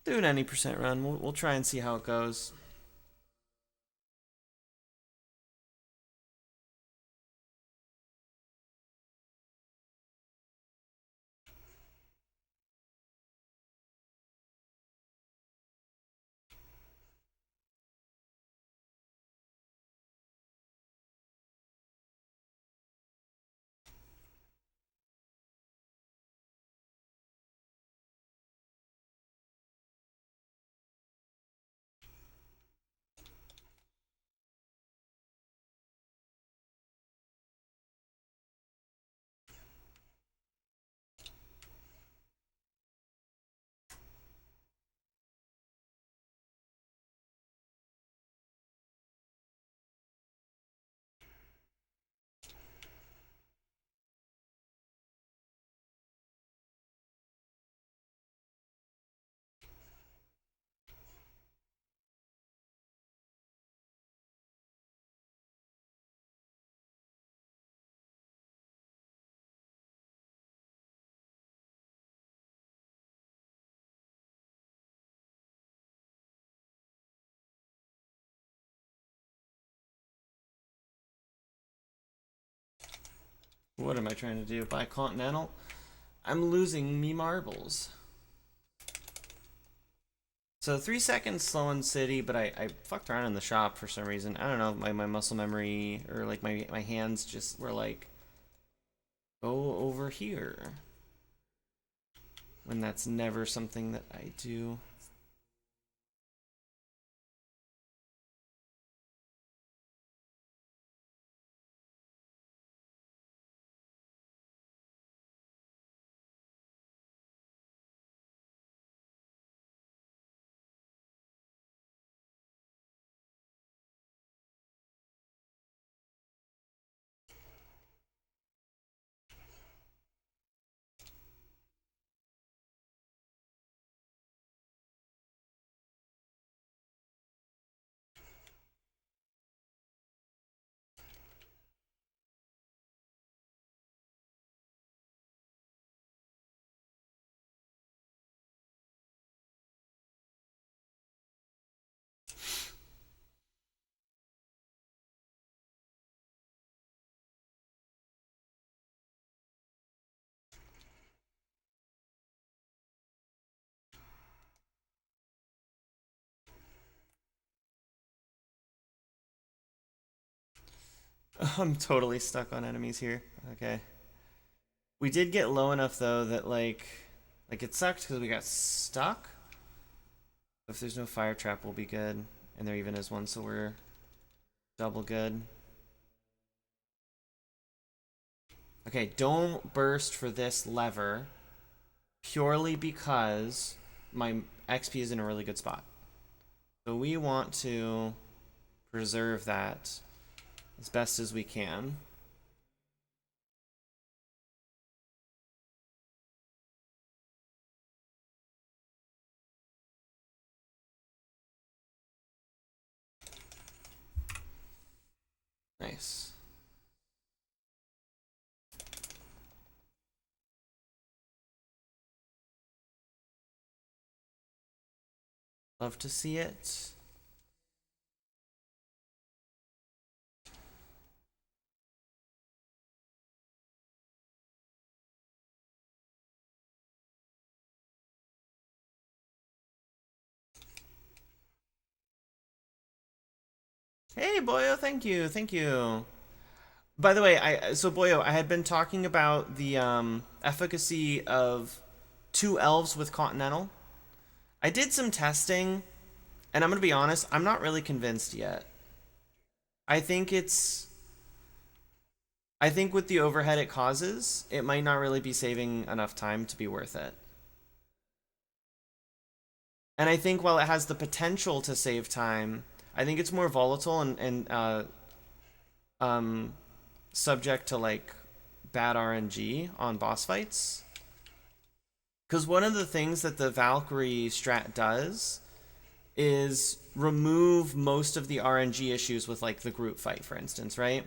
Do an any percent run. We'll try and see how it goes. What am I trying to do? Buy Continental? I'm losing me marbles. So 3 seconds slow in city, but I fucked around in the shop for some reason. I don't know, my muscle memory or like my hands just were like, go over here. When that's never something that I do. I'm totally stuck on enemies here. Okay. We did get low enough though that like it sucked because we got stuck. If there's no fire trap, we'll be good. And there even is one, so we're double good. Okay, don't burst for this lever purely because my XP is in a really good spot. So we want to preserve that as best as we can. Nice. Love to see it. Hey, Boyo, thank you, thank you. By the way, so Boyo, I had been talking about the efficacy of 2 elves with Continental. I did some testing, and I'm gonna be honest, I'm not really convinced yet. I think it's, I think with the overhead it causes, it might not really be saving enough time to be worth it. And I think while it has the potential to save time, I think it's more volatile and um, subject to like bad RNG on boss fights. Because one of the things that the Valkyrie strat does is remove most of the RNG issues with like the group fight, for instance, right?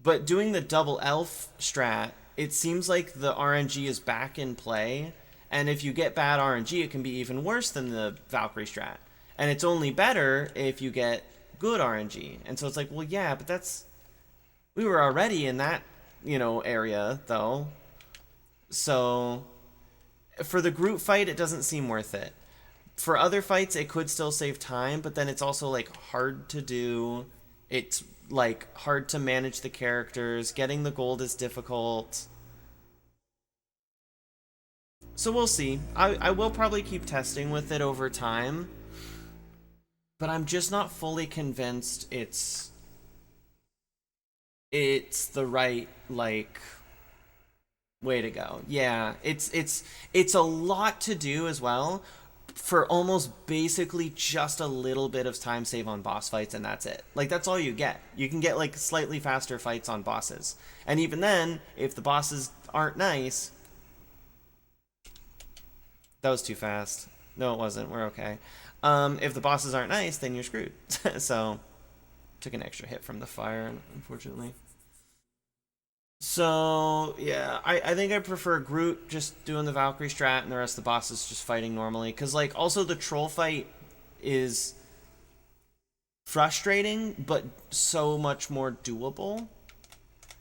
But doing the double elf strat, it seems like the RNG is back in play, And if you get bad RNG, it can be even worse than the Valkyrie strat. And it's only better if you get good RNG. And so it's like, well, yeah, but that's... We were already in that, you know, area, though. So for the group fight, it doesn't seem worth it. For other fights, it could still save time, but then it's also, like, hard to do. It's, like, hard to manage the characters. Getting the gold is difficult. So we'll see. I will probably keep testing with it over time, but I'm just not fully convinced it's the right, like, way to go. Yeah, it's a lot to do as well for almost basically just a little bit of time save on boss fights, and that's it. Like, that's all you get. You can get, like, slightly faster fights on bosses. And even then, if the bosses aren't nice... That was too fast. No, it wasn't. We're okay. If the bosses aren't nice, then you're screwed. So, took an extra hit from the fire, unfortunately. So, yeah, I think I prefer Groot just doing the Valkyrie strat and the rest of the bosses just fighting normally. Because, like, also the troll fight is frustrating, but so much more doable.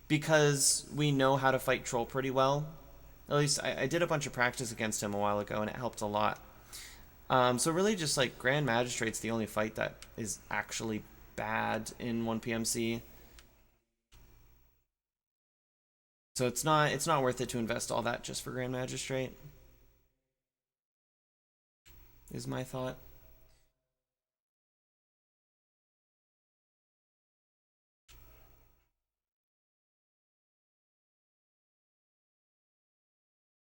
Because we know how to fight troll pretty well. At least I did a bunch of practice against him a while ago, and it helped a lot. So really just, like, Grand Magistrate's the only fight that is actually bad in 1PMC. So it's not worth it to invest all that just for Grand Magistrate, is my thought.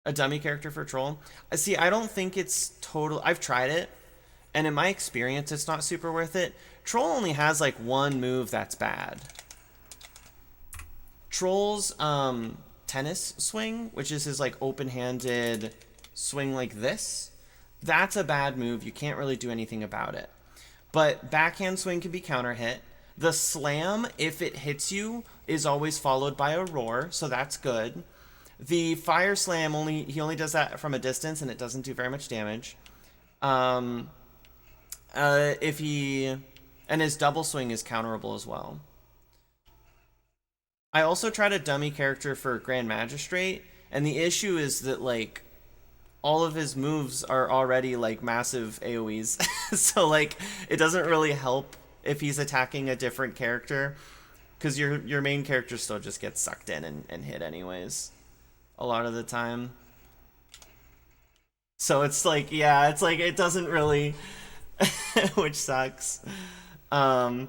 A dummy character for troll? See, I don't think it's total... I've tried it, and in my experience, it's not super worth it. Troll only has, like, one move that's bad. Troll's tennis swing, which is his, like, open-handed swing like this, that's a bad move. You can't really do anything about it. But backhand swing can be counter hit. The slam, if it hits you, is always followed by a roar, so that's good. The fire slam, he only does that from a distance, and it doesn't do very much damage. And his double swing is counterable as well. I also tried a dummy character for Grand Magistrate, and the issue is that, like, all of his moves are already, like, massive AoEs. So, like, it doesn't really help if he's attacking a different character, because your main character still just gets sucked in and hit anyways a lot of the time. So it's like, yeah, it's like it doesn't really which sucks. And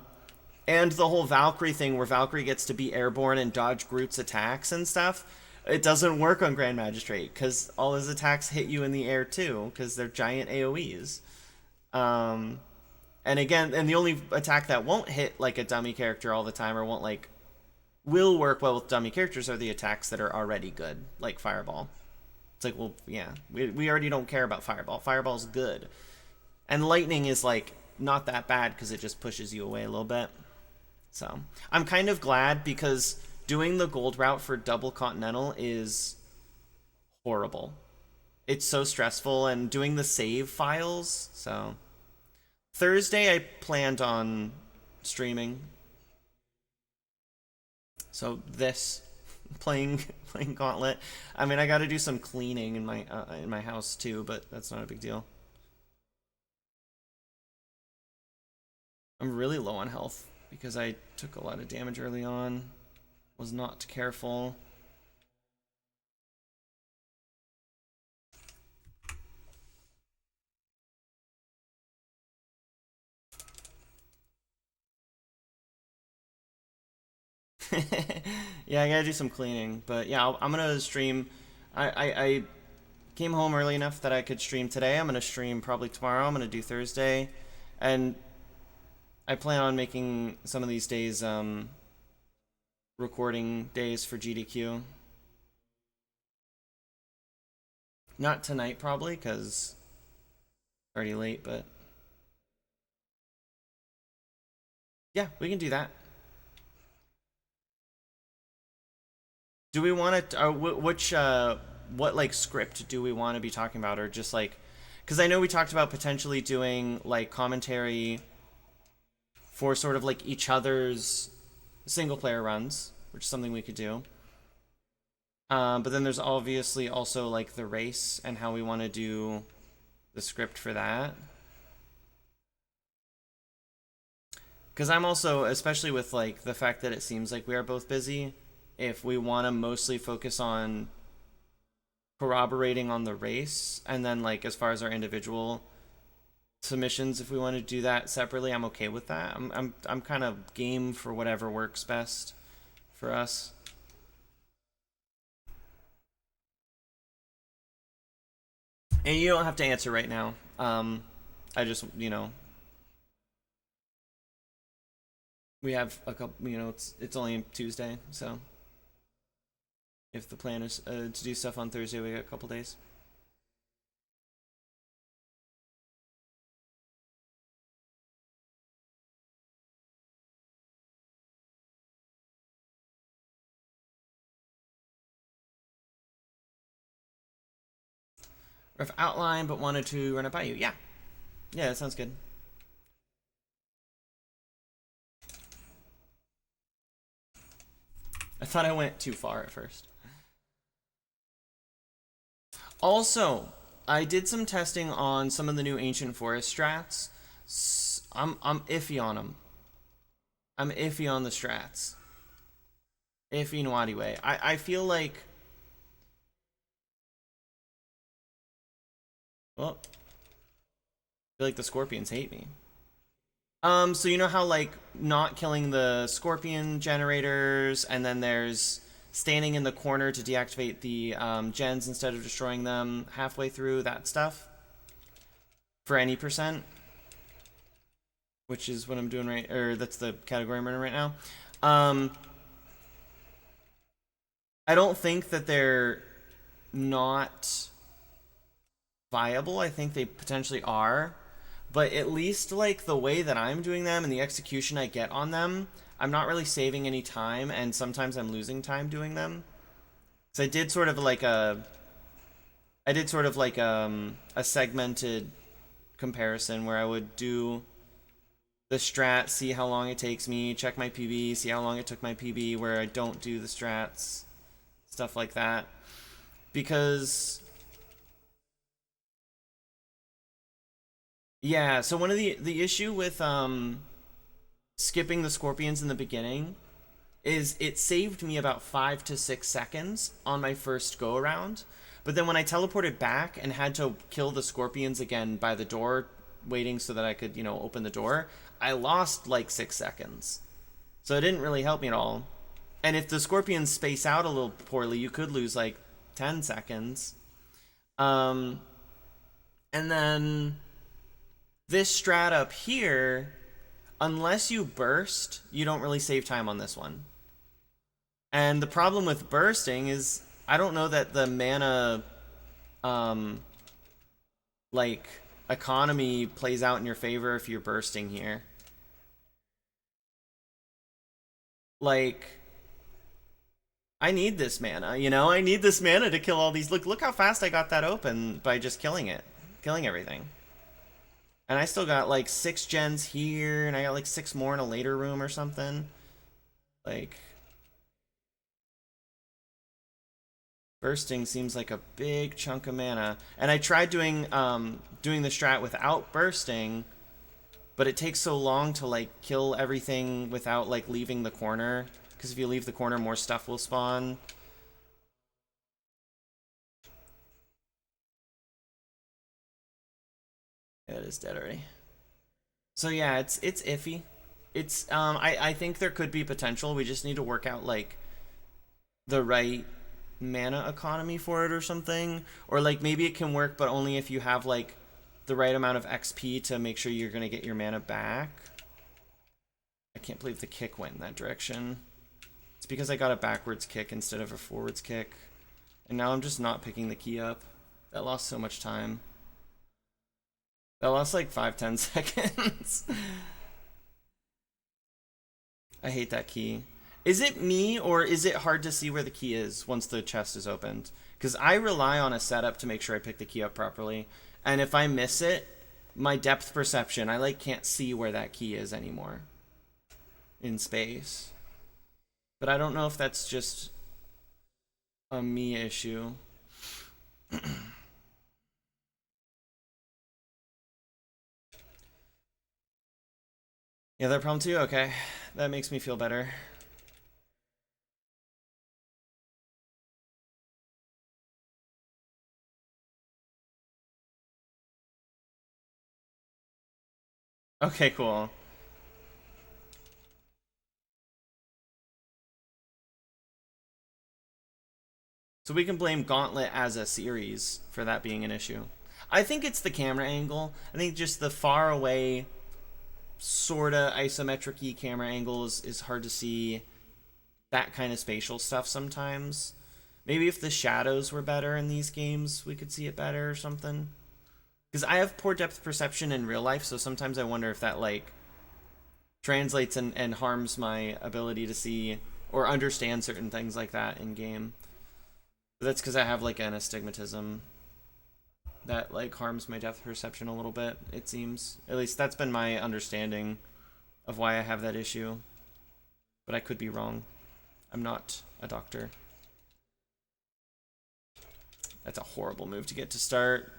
the whole Valkyrie thing where Valkyrie gets to be airborne and dodge Groot's attacks and stuff, it doesn't work on Grand Magistrate because all his attacks hit you in the air too because they're giant AoEs. And again, and the only attack that won't hit like a dummy character all the time or will work well with dummy characters are the attacks that are already good, like Fireball. It's like, well, yeah, we already don't care about Fireball. Fireball's good. And Lightning is, like, not that bad because it just pushes you away a little bit. So, I'm kind of glad because doing the gold route for double Continental is horrible. It's so stressful, and doing the save files, so... Thursday, I planned on streaming. So this, playing Gauntlet. I mean, I got to do some cleaning in my house too, but that's not a big deal. I'm really low on health because I took a lot of damage early on. Was not careful. Yeah, I gotta do some cleaning, but yeah, I'm gonna stream. I came home early enough that I could stream today. I'm gonna stream probably tomorrow. I'm gonna do Thursday, and I plan on making some of these days recording days for GDQ. Not tonight probably, because it's already late, but yeah, we can do that. Do we want to? what like script do we want to be talking about, or just like, because I know we talked about potentially doing like commentary for sort of like each other's single player runs, which is something we could do. But then there's obviously also like the race and how we want to do the script for that. Because I'm also, especially with like the fact that it seems like we are both busy, if we want to mostly focus on corroborating on the race, and then like as far as our individual submissions, if we want to do that separately, I'm okay with that. I'm kind of game for whatever works best for us. And you don't have to answer right now. I just, we have a couple, it's only Tuesday, so if the plan is to do stuff on Thursday, we got a couple days. Rough outline, but wanted to run it by you. Yeah. Yeah, that sounds good. I thought I went too far at first. Also, I did some testing on some of the new Ancient Forest strats. I'm iffy on them. I'm iffy on the strats. Iffy naughty way. I feel like... Well, I feel like the scorpions hate me. So you know how like not killing the scorpion generators, and then there's standing in the corner to deactivate the gens instead of destroying them halfway through, that stuff? For any percent? Which is what I'm doing right, or that's the category I'm running right now. I don't think that they're not viable. I think they potentially are. But at least like the way that I'm doing them and the execution I get on them, I'm not really saving any time, and sometimes I'm losing time doing them. So I did sort of like a segmented comparison where I would do the strat, see how long it takes me, check my PB, see how long it took my PB, where I don't do the strats, stuff like that. Because yeah, so one of the issue with skipping the scorpions in the beginning is it saved me about 5 to 6 seconds on my first go around. But then when I teleported back and had to kill the scorpions again by the door, waiting so that I could, open the door, I lost like 6 seconds. So it didn't really help me at all. And if the scorpions space out a little poorly, you could lose like 10 seconds. And then this strat up here, unless you burst, you don't really save time on this one. And the problem with bursting is I don't know that the mana like economy plays out in your favor if you're bursting here. Like, I need this mana, I need this mana to kill all these. Look how fast I got that open by just killing everything. And I still got like 6 gens here, and I got like 6 more in a later room or something. Like, bursting seems like a big chunk of mana. And I tried doing the strat without bursting, but it takes so long to like kill everything without like leaving the corner. Because if you leave the corner, more stuff will spawn. Yeah, it is dead already. So yeah, it's iffy. It's I think there could be potential. We just need to work out like the right mana economy for it or something. Or like maybe it can work, but only if you have like the right amount of XP to make sure you're gonna get your mana back. I can't believe the kick went in that direction. It's because I got a backwards kick instead of a forwards kick. And now I'm just not picking the key up. That lost so much time. That lost like 5-10 seconds. I hate that key. Is it me, or is it hard to see where the key is once the chest is opened? Because I rely on a setup to make sure I pick the key up properly. And if I miss it, my depth perception, I like can't see where that key is anymore in space. But I don't know if that's just a me issue. Yeah, that problem too? Okay. That makes me feel better. Okay, cool. So we can blame Gauntlet as a series for that being an issue. I think it's the camera angle. I think just the far away, sorta isometric-y camera angles is hard to see that kind of spatial stuff sometimes. Maybe if the shadows were better in these games, we could see it better or something. Because I have poor depth perception in real life, so sometimes I wonder if that like translates and harms my ability to see or understand certain things like that in game. But that's because I have like an astigmatism that like harms my depth perception a little bit, it seems. At least that's been my understanding of why I have that issue. But I could be wrong. I'm not a doctor. That's a horrible move to get to start.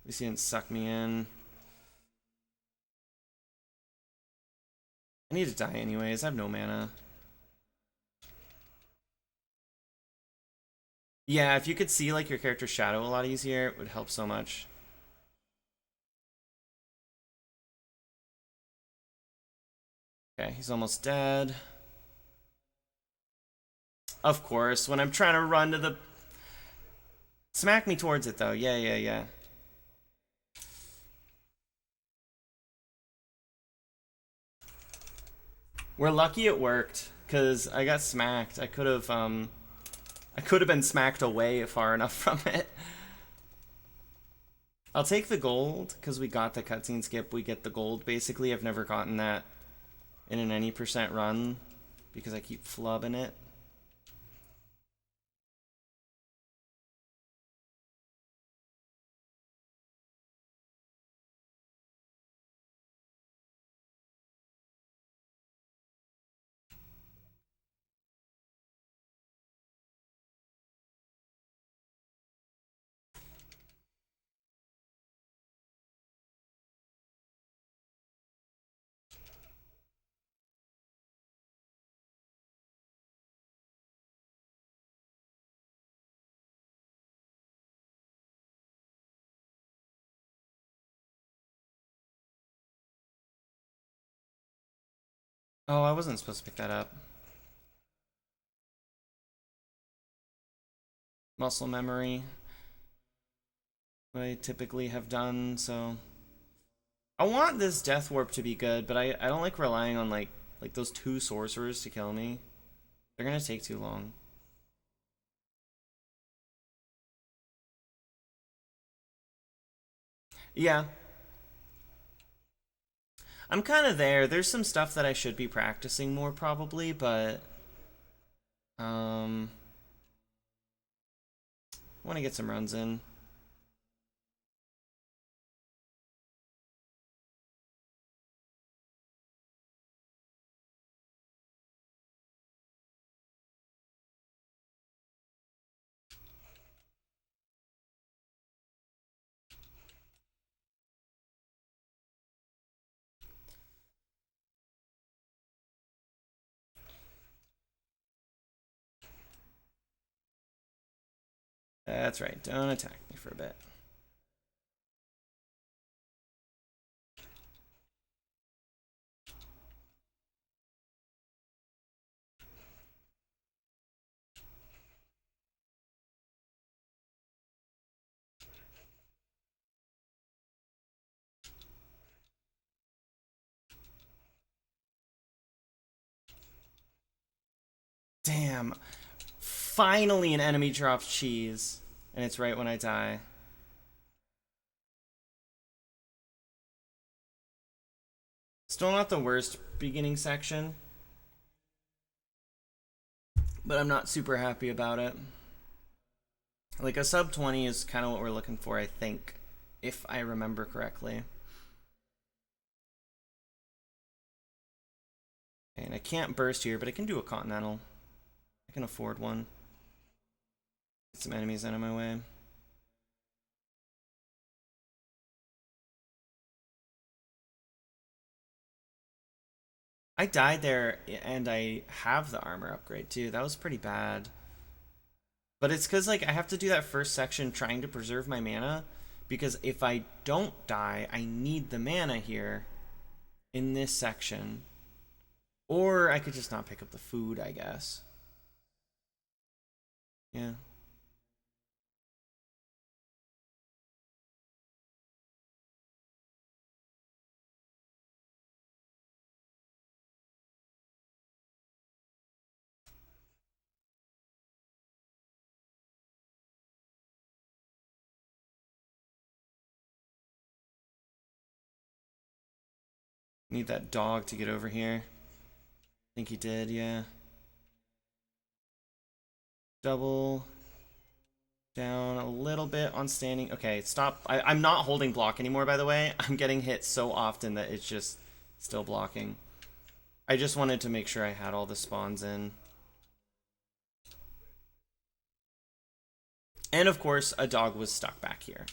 At least he didn't suck me in. I need to die anyways. I have no mana. Yeah, if you could see like your character's shadow a lot easier, it would help so much. Okay, he's almost dead. Of course, when I'm trying to run to the... Smack me towards it, though. Yeah, yeah, yeah. We're lucky it worked, because I got smacked. I could have been smacked away far enough from it. I'll take the gold, because we got the cutscene skip. We get the gold, basically. I've never gotten that in an any percent run, because I keep flubbing it. Oh, I wasn't supposed to pick that up. Muscle memory. What I typically have done, so... I want this Death Warp to be good, but I don't like relying on like those two sorcerers to kill me. They're gonna take too long. Yeah. I'm kind of there. There's some stuff that I should be practicing more probably, but I want to get some runs in. That's right. Don't attack me for a bit. Damn. Finally an enemy drops cheese. And it's right when I die. Still not the worst beginning section. but I'm not super happy about it. Like a sub 20 is kind of what we're looking for, I think, if I remember correctly. And I can't burst here, but I can do a Continental. I can afford one. Get some enemies out of my way. I died there, and I have the armor upgrade too. That was pretty bad. But it's because like I have to do that first section trying to preserve my mana, because if I don't die, I need the mana here in this section. Or I could just not pick up the food, I guess. Yeah. Need that dog to get over here. I think he did, yeah. Double down a little bit on standing. Okay, stop. I'm not holding block anymore, by the way. I'm getting hit so often that it's just still blocking. I just wanted to make sure I had all the spawns in. And of course, a dog was stuck back here.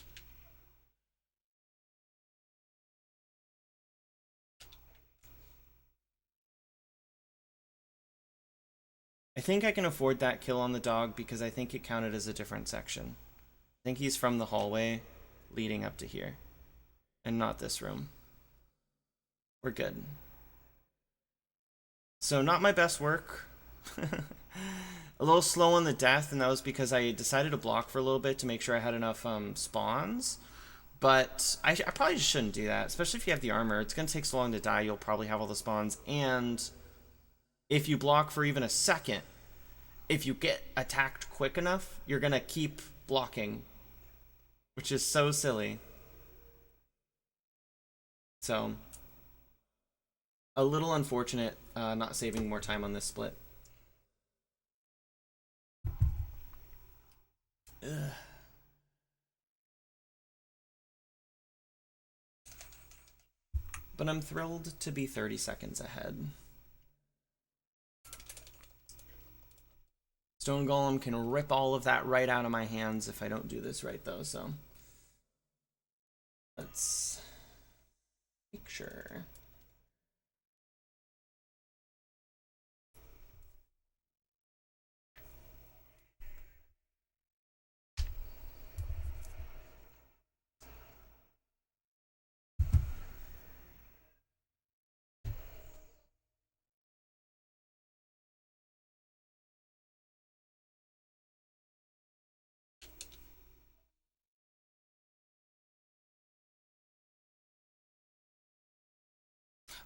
I think I can afford that kill on the dog because I think it counted as a different section. I think he's from the hallway leading up to here. And not this room. We're good. So not my best work. A little slow on the death, and that was because I decided to block for a little bit to make sure I had enough spawns. But I probably just shouldn't do that, especially if you have the armor. It's going to take so long to die, you'll probably have all the spawns. And if you block for even a second, if you get attacked quick enough, you're going to keep blocking, which is so silly. So, a little unfortunate not saving more time on this split. Ugh. But I'm thrilled to be 30 seconds ahead. Stone Golem can rip all of that right out of my hands if I don't do this right, though, so let's make sure.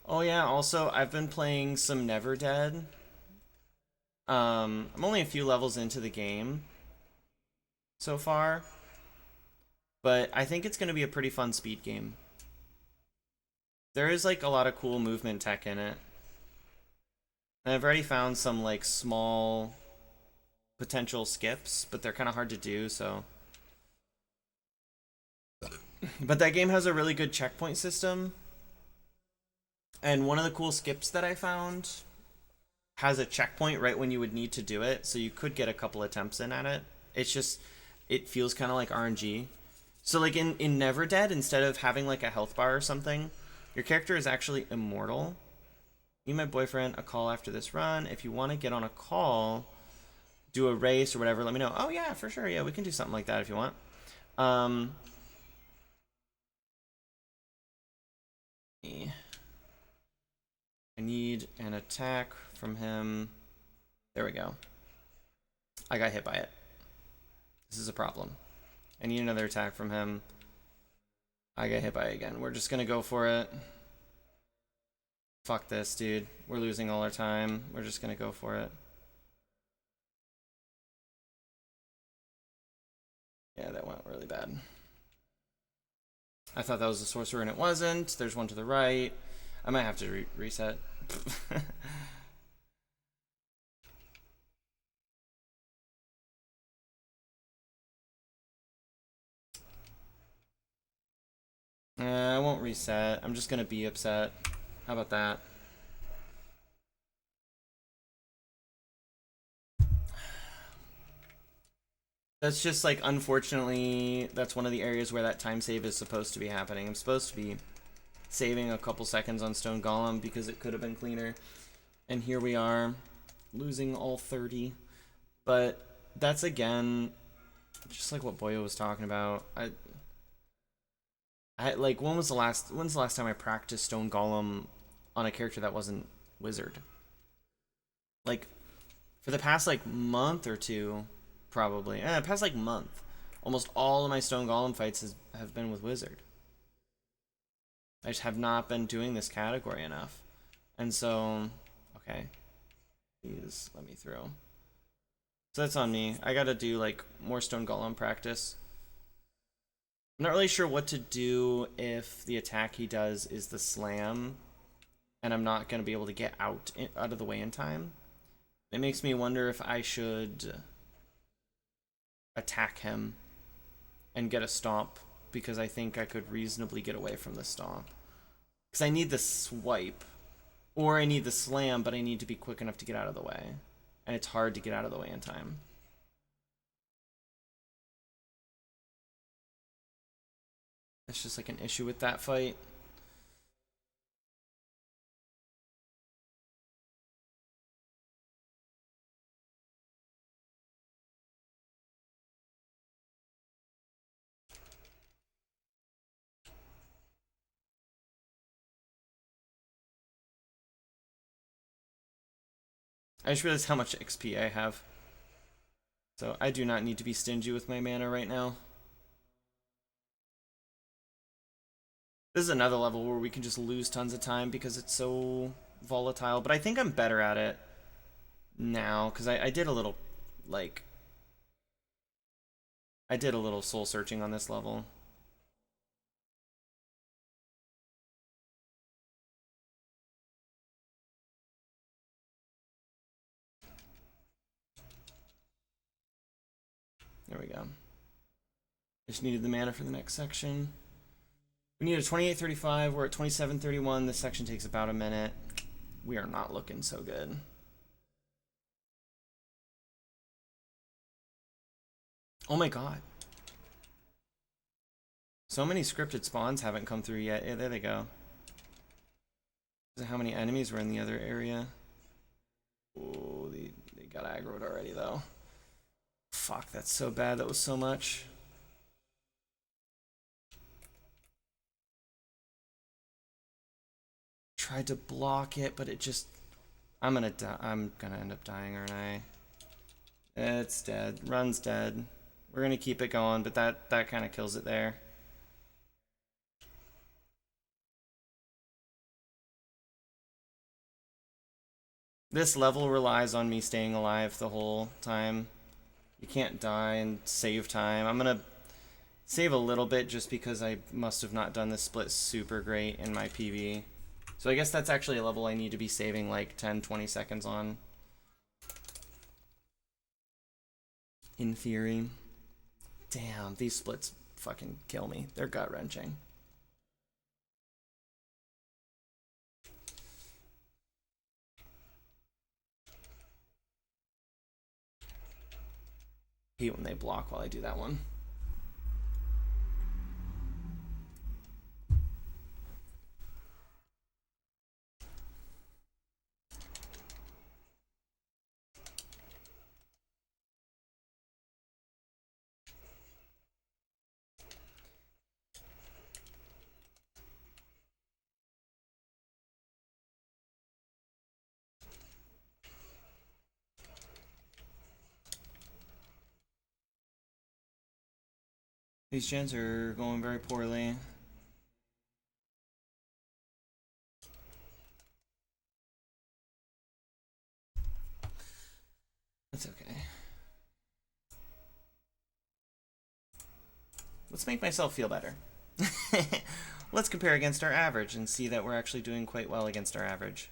Oh yeah, also I've been playing some Never Dead. I'm only a few levels into the game so far, but I think it's going to be a pretty fun speed game. There is like a lot of cool movement tech in it. And I've already found some like small potential skips, but they're kind of hard to do, so. But that game has a really good checkpoint system. And one of the cool skips that I found has a checkpoint right when you would need to do it, so you could get a couple attempts in at it. It's just, it feels kind of like RNG. So like in Never Dead, instead of having like a health bar or something, your character is actually immortal. Me and my boyfriend, a call after this run. If you want to get on a call, do a race or whatever, let me know. Oh yeah, for sure. Yeah, we can do something like that if you want. I need an attack from him. There we go. I got hit by it. This is a problem. I need another attack from him. I got hit by it again. We're just gonna go for it. Fuck this, dude. We're losing all our time. We're just gonna go for it. Yeah, that went really bad. I thought that was a sorcerer and it wasn't. There's one to the right. I might have to reset. won't reset. I'm just gonna be upset. How about that? That's just like, unfortunately, that's one of the areas where that time save is supposed to be happening. I'm supposed to be saving a couple seconds on Stone Golem because it could have been cleaner. And here we are, losing all 30. But that's, again, just like what Boyo was talking about. I like, when's the last time I practiced Stone Golem on a character that wasn't Wizard? Like, for the past, like, month or two, probably. Past, like, month. Almost all of my Stone Golem fights have been with Wizard. I just have not been doing this category enough. And so, okay. Please let me through. So that's on me. I gotta do, like, more Stone Golem practice. I'm not really sure what to do if the attack he does is the slam, and I'm not gonna be able to get out of the way in time. It makes me wonder if I should attack him and get a stomp, because I think I could reasonably get away from the stomp. Because I need the swipe, or I need the slam, but I need to be quick enough to get out of the way. And it's hard to get out of the way in time. That's just like an issue with that fight. I just realized how much XP I have. So I do not need to be stingy with my mana right now. This is another level where we can just lose tons of time because it's so volatile. But I think I'm better at it now, because I did a little, like... I did a little soul searching on this level. There we go. Just needed the mana for the next section. We need a 28:35. We're at 27:31. This section takes about a minute. We are not looking so good. Oh my god. So many scripted spawns haven't come through yet. Yeah, there they go. How many enemies were in the other area? Oh, they got aggroed already, though. Fuck, that's so bad. That was so much. Tried to block it, but it just... I'm gonna end up dying, aren't I? It's dead. Run's dead. We're gonna keep it going, but that kind of kills it there. This level relies on me staying alive the whole time. You can't die and save time. I'm gonna save a little bit just because I must have not done this split super great in my PV. So I guess that's actually a level I need to be saving like 10-20 seconds on. In theory. Damn, these splits fucking kill me. They're gut-wrenching. Hate when they block while I do that one. These gens are going very poorly. That's okay. Let's make myself feel better. Let's compare against our average and see that we're actually doing quite well against our average.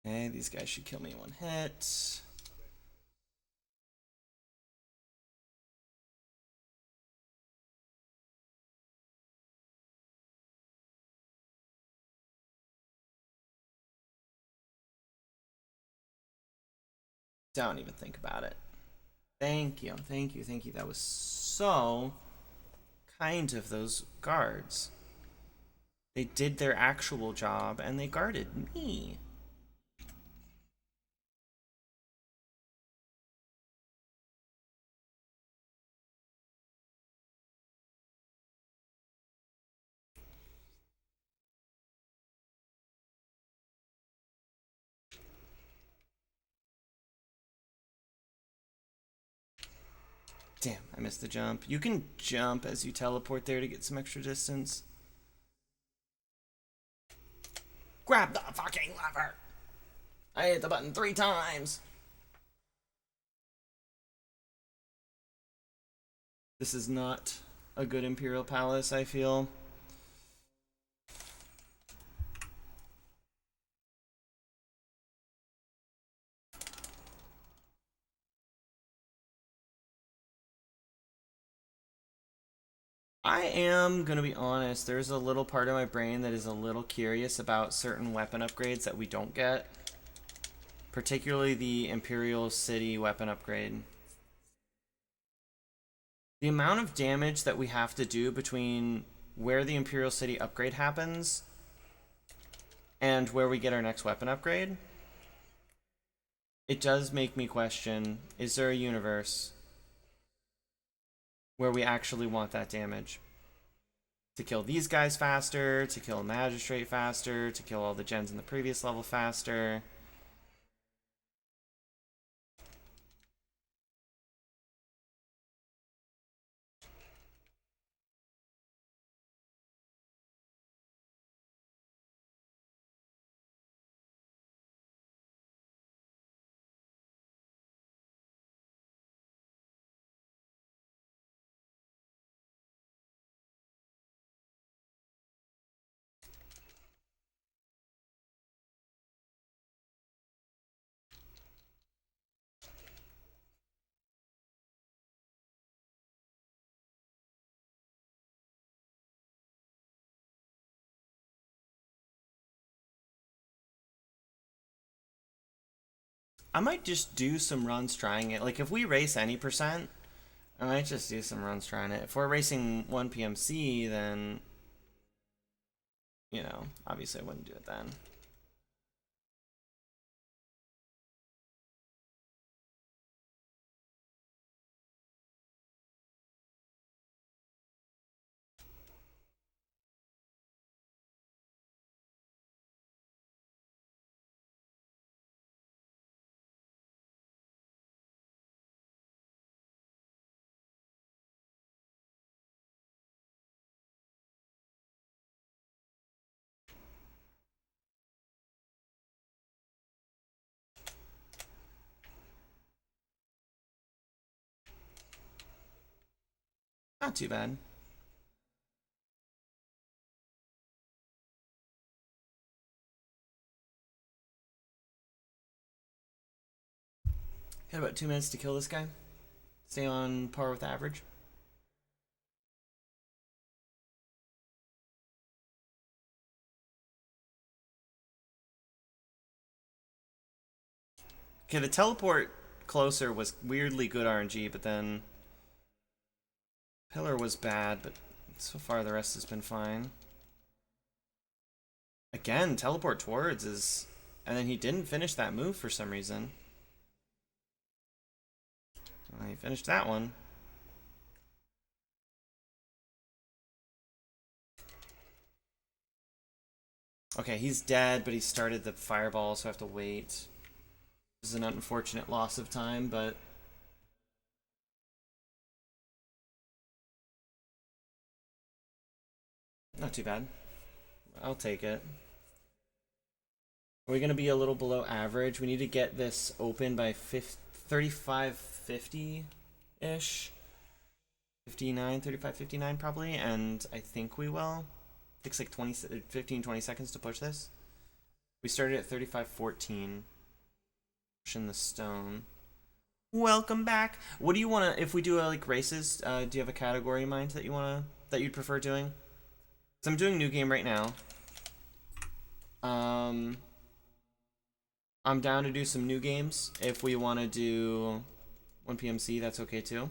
Okay, these guys should kill me in one hit. Don't even think about it. Thank you, thank you, thank you. That was so kind of those guards. They did their actual job and they guarded me. Damn, I missed the jump. You can jump as you teleport there to get some extra distance. Grab the fucking lever! I hit the button 3 times. This is not a good Imperial Palace, I feel. I am gonna be honest, there's a little part of my brain that is a little curious about certain weapon upgrades that we don't get. Particularly the Imperial City weapon upgrade. The amount of damage that we have to do between where the Imperial City upgrade happens and where we get our next weapon upgrade, it does make me question, is there a universe where we actually want that damage? To kill these guys faster, to kill a magistrate faster, to kill all the gens in the previous level faster. I might just do some runs trying it. Like, if we race any percent, I might just do some runs trying it. If we're racing 1 PMC, then, you know, obviously I wouldn't do it then. Not too bad. Got about 2 minutes to kill this guy. Stay on par with average. Okay, the teleport closer was weirdly good RNG, but then Pillar was bad, but so far the rest has been fine. Again, teleport towards is... And then he didn't finish that move for some reason. Well, he finished that one. Okay, he's dead, but he started the fireball, so I have to wait. This is an unfortunate loss of time, but... Not too bad. I'll take it. Are we going to be a little below average? We need to get this open by 3550-ish. 59, 35, 59 probably, and I think we will. Takes like 15, 20 seconds to push this. We started at 35-14. Pushing the stone. Welcome back. What do you want to, if we do like races, do you have a category in mind that you'd prefer doing? So I'm doing new game right now. I'm down to do some new games. If we want to do 1PMC, that's okay too.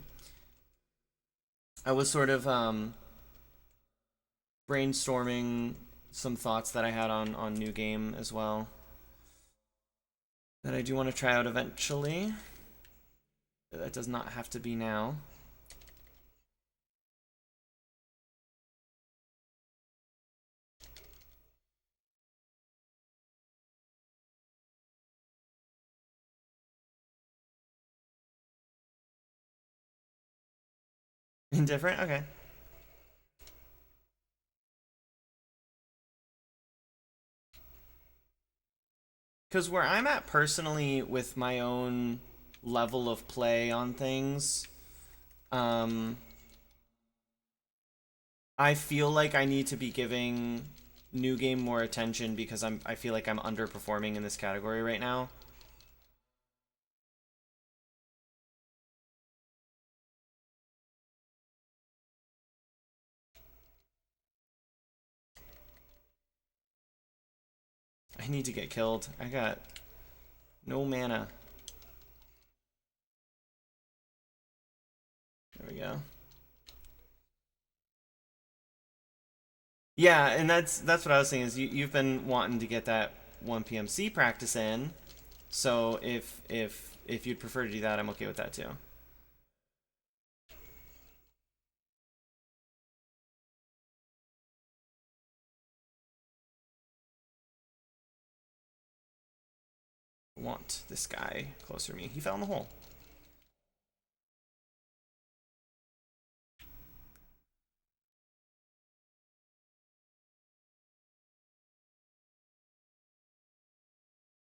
I was sort of brainstorming some thoughts that I had on new game as well that I do want to try out eventually. That does not have to be now. Indifferent? Okay. Because where I'm at personally with my own level of play on things, I feel like I need to be giving new game more attention because I feel like I'm underperforming in this category right now. I need to get killed. I got no mana. There we go. Yeah, and that's what I was saying is you've been wanting to get that 1PMC practice in. So if you'd prefer to do that, I'm okay with that too. I want this guy closer to me. He fell in the hole.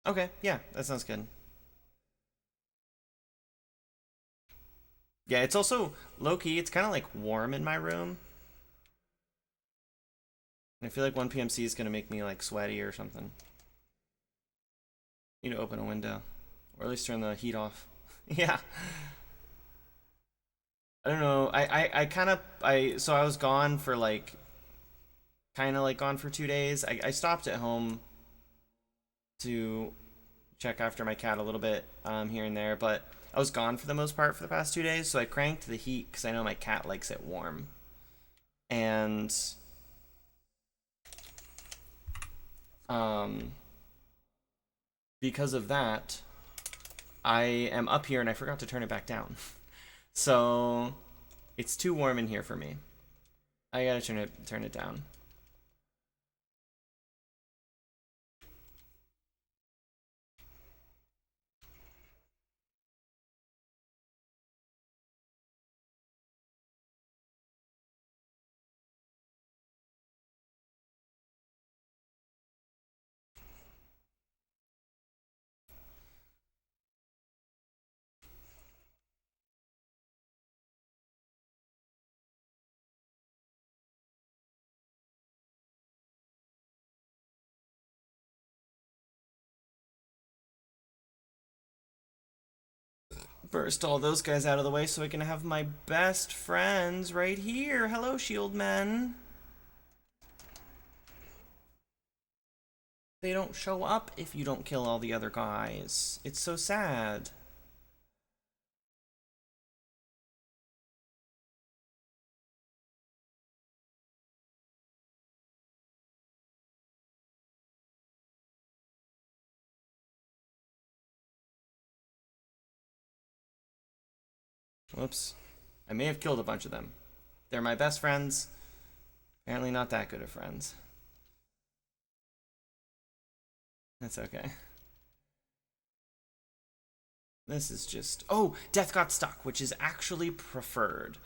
Okay, yeah, that sounds good. Yeah, it's also low-key, it's kind of like warm in my room. I feel like 1PMC is going to make me like sweaty or something. Need to open a window. Or at least turn the heat off. Yeah. I don't know. So I was gone for like, kind of like gone for 2 days. I stopped at home to check after my cat a little bit here and there, but I was gone for the most part for the past 2 days, so I cranked the heat because I know my cat likes it warm. And because of that, I am up here and I forgot to turn it back down. So it's too warm in here for me. I gotta turn it down. Burst all those guys out of the way so I can have my best friends right here. Hello, shield men. They don't show up if you don't kill all the other guys. It's so sad. Whoops. I may have killed a bunch of them. They're my best friends. Apparently not that good of friends. That's okay. This is just... Oh! Death got stuck, which is actually preferred.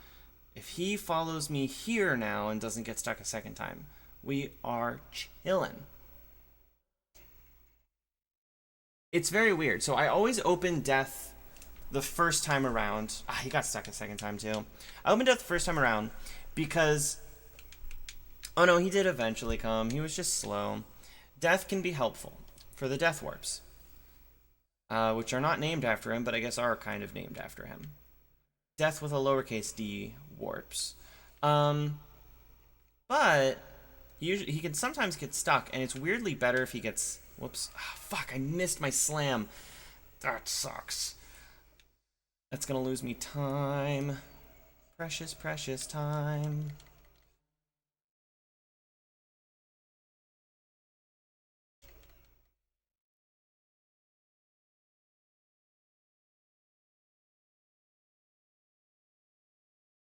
If he follows me here now and doesn't get stuck a second time, we are chillin'. It's very weird. So I always open Death the first time around. Ah, he got stuck a second time too. I opened Death the first time around because... Oh no, he did eventually come. He was just slow. Death can be helpful. for the death warps, which are not named after him, but I guess are kind of named after him. Death with a lowercase d warps. But usually he can sometimes get stuck, and it's weirdly better if he gets... Whoops. Oh, fuck, I missed my slam. That sucks. That's gonna lose me time. Precious, precious time.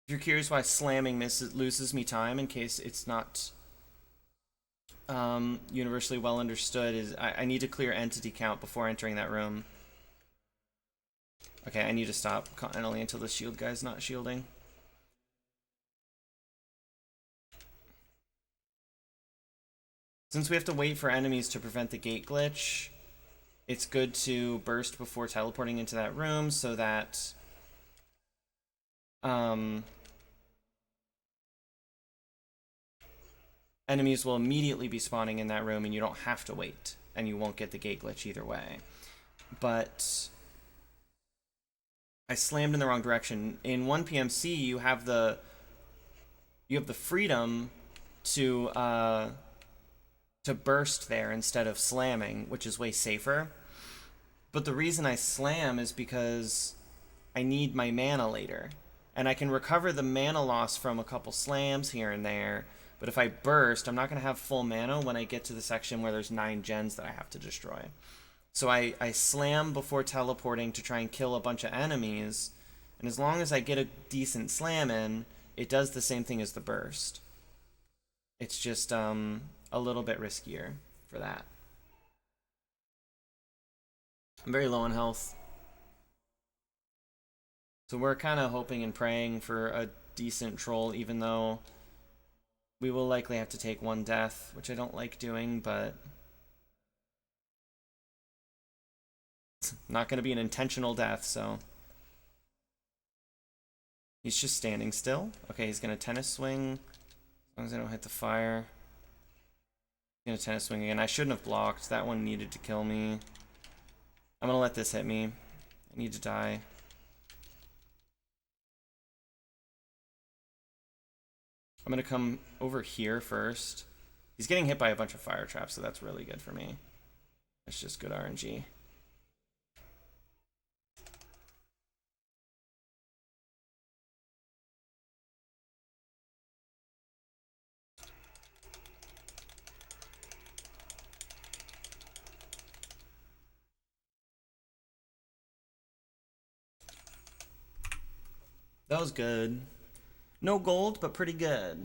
If you're curious why slamming loses me time, in case it's not universally well understood, is I need to clear entity count before entering that room. Okay, I need to stop continentally until the shield guy's not shielding. Since we have to wait for enemies to prevent the gate glitch, it's good to burst before teleporting into that room so that enemies will immediately be spawning in that room and you don't have to wait, and you won't get the gate glitch either way. But I slammed in the wrong direction. In 1PMC, you have the freedom to burst there instead of slamming, which is way safer. But the reason I slam is because I need my mana later, and I can recover the mana loss from a couple slams here and there. But if I burst, I'm not going to have full mana when I get to the section where there's 9 gens that I have to destroy. So I slam before teleporting to try and kill a bunch of enemies, and as long as I get a decent slam in, it does the same thing as the burst. It's just a little bit riskier for that. I'm very low on health. So we're kind of hoping and praying for a decent troll, even though we will likely have to take 1 death, which I don't like doing, but it's not going to be an intentional death, so. He's just standing still. Okay, he's going to tennis swing. As long as I don't hit the fire. He's going to tennis swing again. I shouldn't have blocked. That one needed to kill me. I'm going to let this hit me. I need to die. I'm going to come over here first. He's getting hit by a bunch of fire traps, so that's really good for me. That's just good RNG. That was good. No gold, but pretty good.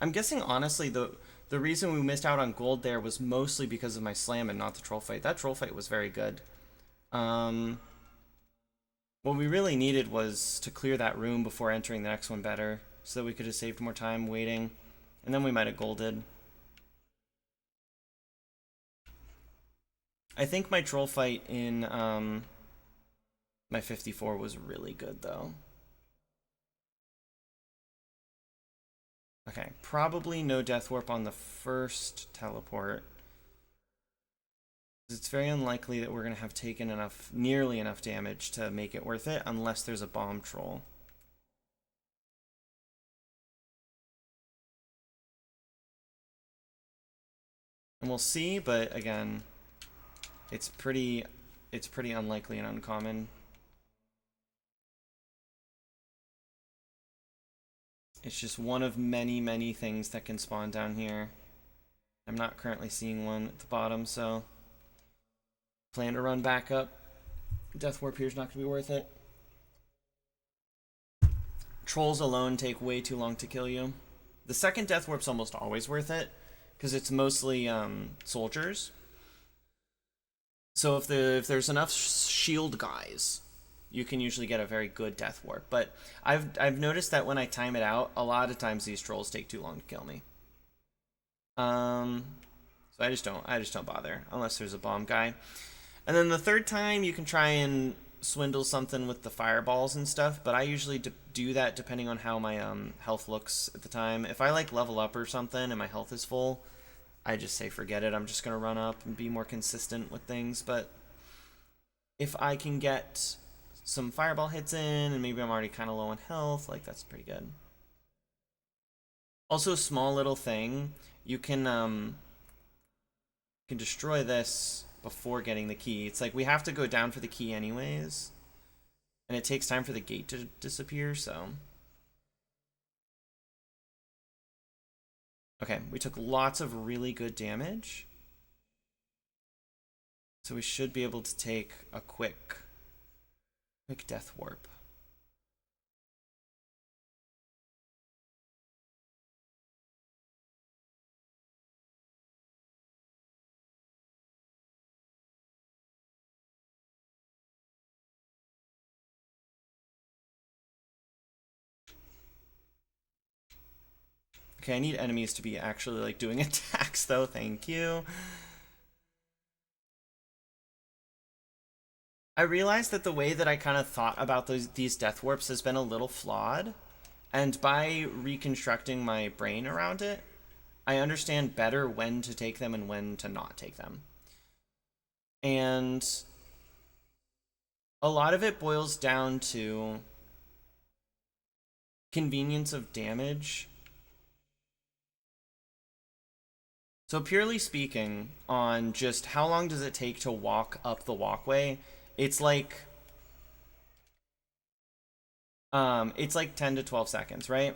I'm guessing, honestly, the reason we missed out on gold there was mostly because of my slam and not the troll fight. That troll fight was very good. What we really needed was to clear that room before entering the next one better, so that we could have saved more time waiting, and then we might have golded. I think my troll fight in my 54 was really good, though. Okay, probably no death warp on the first teleport. It's very unlikely that we're going to have taken nearly enough damage to make it worth it, unless there's a bomb troll. And we'll see, but again, it's pretty unlikely and uncommon. It's just one of many, many things that can spawn down here. I'm not currently seeing one at the bottom, so plan to run back up. Death warp here is not going to be worth it. Trolls alone take way too long to kill you. The second death warp's almost always worth it, because it's mostly soldiers. So if there's enough shield guys, you can usually get a very good death warp. But I've noticed that when I time it out, a lot of times these trolls take too long to kill me. So I just don't bother unless there's a bomb guy. And then the third time you can try and swindle something with the fireballs and stuff, but I usually do that depending on how my health looks at the time. If I like level up or something and my health is full, I just say forget it. I'm just going to run up and be more consistent with things. But if I can get some fireball hits in, and maybe I'm already kind of low on health, like that's pretty good. Also, a small little thing, you can destroy this before getting the key. It's like we have to go down for the key anyways, and it takes time for the gate to disappear, so. Okay, we took lots of really good damage. So we should be able to take a quick death warp. Okay, I need enemies to be actually like doing attacks though, thank you. I realized that the way that I kind of thought about these death warps has been a little flawed, and by reconstructing my brain around it, I understand better when to take them and when to not take them. And a lot of it boils down to convenience of damage. So purely speaking, on just how long does it take to walk up the walkway, it's like 10 to 12 seconds, right?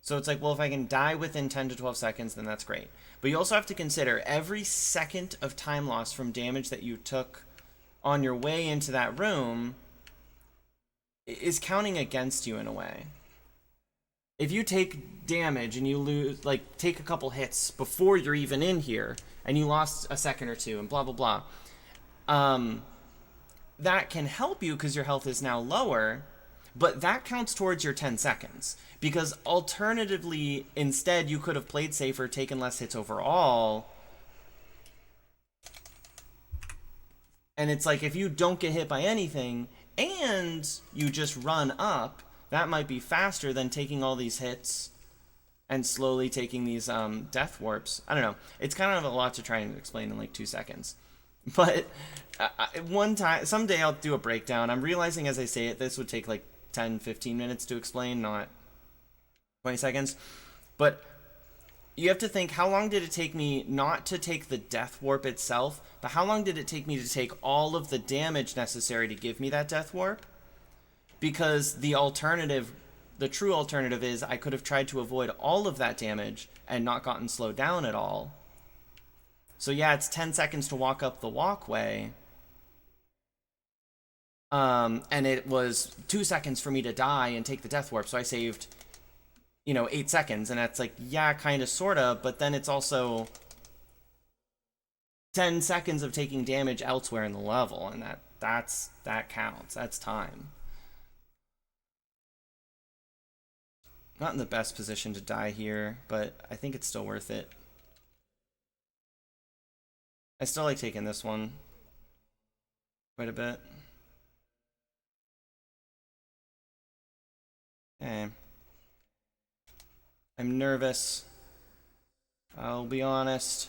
So it's like, well, if I can die within 10 to 12 seconds, then that's great. But you also have to consider every second of time lost from damage that you took on your way into that room is counting against you in a way. If you take damage and you lose, like, take a couple hits before you're even in here, and you lost a second or two, and blah, blah, blah, that can help you because your health is now lower, but that counts towards your 10 seconds. Because alternatively, instead, you could have played safer, taken less hits overall. And it's like, if you don't get hit by anything, and you just run up, that might be faster than taking all these hits and slowly taking these death warps. I don't know. It's kind of a lot to try and explain in like 2 seconds. But one time, someday I'll do a breakdown. I'm realizing as I say it, this would take like 10, 15 minutes to explain, not 20 seconds. But you have to think, how long did it take me not to take the death warp itself, but how long did it take me to take all of the damage necessary to give me that death warp? Because the alternative, the true alternative is I could have tried to avoid all of that damage and not gotten slowed down at all. So yeah, it's 10 seconds to walk up the walkway. And it was 2 seconds for me to die and take the death warp. So I saved, 8 seconds. And that's like, yeah, kind of, sort of. But then it's also 10 seconds of taking damage elsewhere in the level. And that counts. That's time. Not in the best position to die here, but I think it's still worth it. I still like taking this one quite a bit. Okay. I'm nervous. I'll be honest.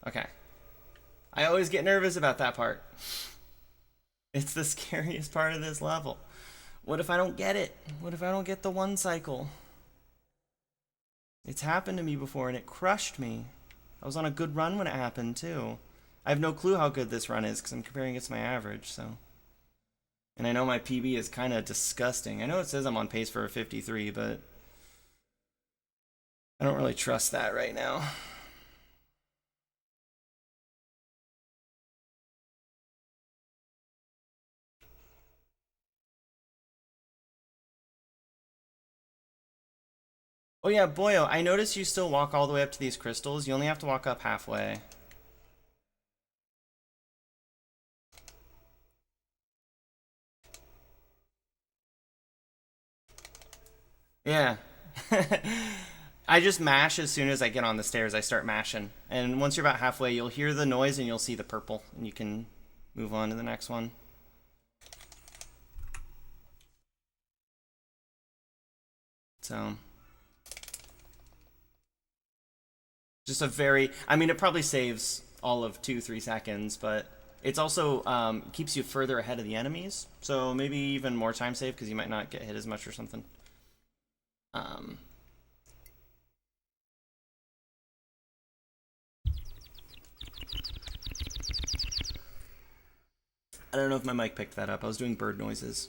Okay. I always get nervous about that part. It's the scariest part of this level. What if I don't get it? What if I don't get the one cycle? It's happened to me before and it crushed me. I was on a good run when it happened too. I have no clue how good this run is because I'm comparing it to my average, so. And I know my PB is kind of disgusting. I know it says I'm on pace for a 53, but I don't really trust that right now. Oh yeah, Boyo, I noticed you still walk all the way up to these crystals. You only have to walk up halfway. Yeah. I just mash as soon as I get on the stairs. I start mashing. And once you're about halfway, you'll hear the noise and you'll see the purple. And you can move on to the next one. So just a very, I mean, it probably saves all of 2-3 seconds, but it's also keeps you further ahead of the enemies, so maybe even more time save because you might not get hit as much or something. I don't know if my mic picked that up. I was doing bird noises.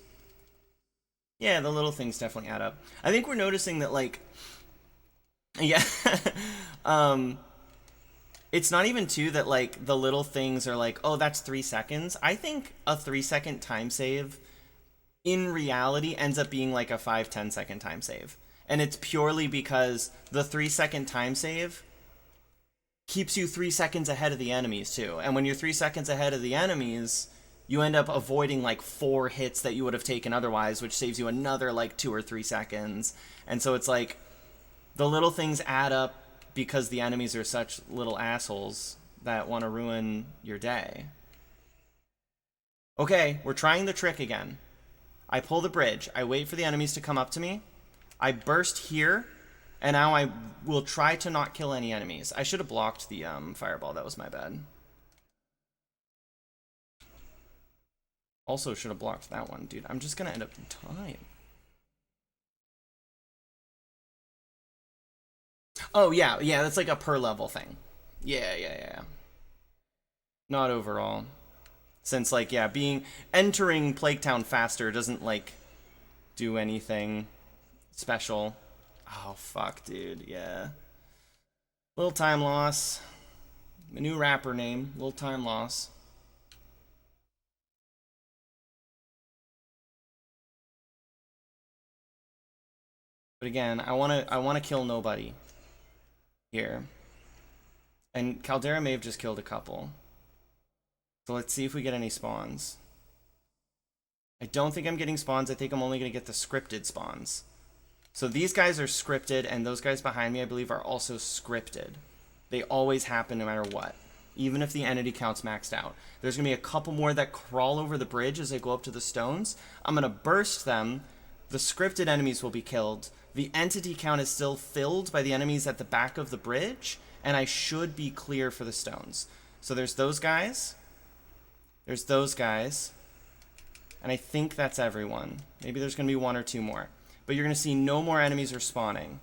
Yeah, the little things definitely add up. I think we're noticing that, like, yeah, it's not even too that, like, the little things are like, oh, that's 3 seconds. I think a 3-second time save in reality ends up being like a 5-10 second time save. And it's purely because the 3-second time save keeps you 3 seconds ahead of the enemies too. And when you're 3 seconds ahead of the enemies, you end up avoiding like 4 hits that you would have taken otherwise, which saves you another like 2 or 3 seconds. And so it's like the little things add up because the enemies are such little assholes that want to ruin your day. Okay, we're trying the trick again. I pull the bridge. I wait for the enemies to come up to me. I burst here, and now I will try to not kill any enemies. I should have blocked the fireball. That was my bad. Also should have blocked that one, dude. I'm just gonna end up in time. Oh, yeah, that's like a per level thing. Yeah. Not overall. Since, like, yeah, entering Plague Town faster doesn't, like, do anything special. Oh, fuck, dude, yeah. Little time loss. My new rapper name, little time loss. But again, I wanna kill nobody here. And Caldera may have just killed a couple. So let's see if we get any spawns. I don't think I'm getting spawns. I think I'm only going to get the scripted spawns. So these guys are scripted, and those guys behind me, I believe, are also scripted. They always happen no matter what, even if the entity count's maxed out. There's going to be a couple more that crawl over the bridge as they go up to the stones. I'm going to burst them. The scripted enemies will be killed. The entity count is still filled by the enemies at the back of the bridge, and I should be clear for the stones. So there's those guys. There's those guys. And I think that's everyone. Maybe there's going to be 1 or 2 more. But you're going to see no more enemies are spawning.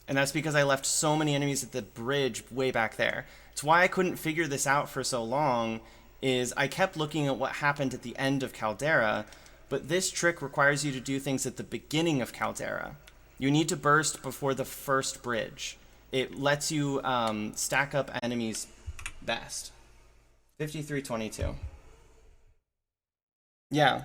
And that's because I left so many enemies at the bridge way back there. It's why I couldn't figure this out for so long, is I kept looking at what happened at the end of Caldera, but this trick requires you to do things at the beginning of Caldera. You need to burst before the first bridge. It lets you stack up enemies best. 53-22. Yeah.